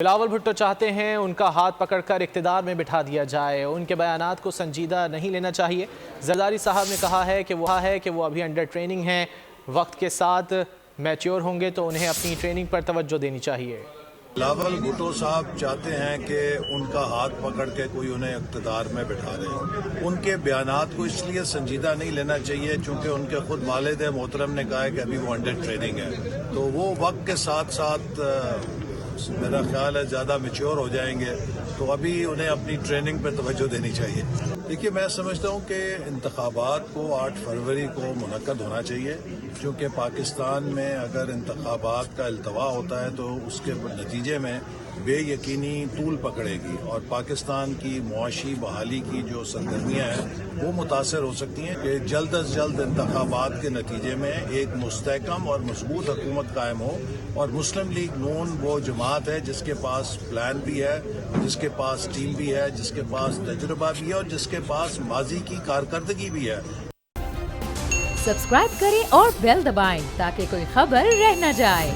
بلاول بھٹو چاہتے ہیں ان کا ہاتھ پکڑ کر اقتدار میں بٹھا دیا جائے، ان کے بیانات کو سنجیدہ نہیں لینا چاہیے۔ زرداری صاحب نے کہا ہے کہ وہ ابھی انڈر ٹریننگ ہیں، وقت کے ساتھ میچور ہوں گے تو انہیں اپنی ٹریننگ پر توجہ دینی چاہیے۔ بلاول بھٹو صاحب چاہتے ہیں کہ ان کا ہاتھ پکڑ کے کوئی انہیں اقتدار میں بٹھا دے۔ ان کے بیانات کو اس لیے سنجیدہ نہیں لینا چاہیے چونکہ ان کے خود والد محترم نے کہا ہے کہ ابھی وہ انڈر ٹریننگ ہے، تو وہ وقت کے ساتھ ساتھ میرا خیال ہے زیادہ میچور ہو جائیں گے، تو ابھی انہیں اپنی ٹریننگ پہ توجہ دینی چاہیے۔ دیکھیے، میں سمجھتا ہوں کہ انتخابات کو 8 فروری کو منعقد ہونا چاہیے، کیونکہ پاکستان میں اگر انتخابات کا التوا ہوتا ہے تو اس کے نتیجے میں بے یقینی طول پکڑے گی اور پاکستان کی معاشی بحالی کی جو سرگرمیاں ہیں وہ متاثر ہو سکتی ہیں کہ جلد از جلد انتخابات کے نتیجے میں ایک مستحکم اور مضبوط حکومت قائم ہو، اور مسلم لیگ نون وہ جماعت ہے جس کے پاس پلان بھی ہے، جس کے پاس ٹیم بھی ہے، جس کے پاس تجربہ بھی ہے اور جس کے پاس ماضی کی کارکردگی بھی ہے۔ سبسکرائب کریں اور بیل دبائیں تاکہ کوئی خبر رہ نہ جائے۔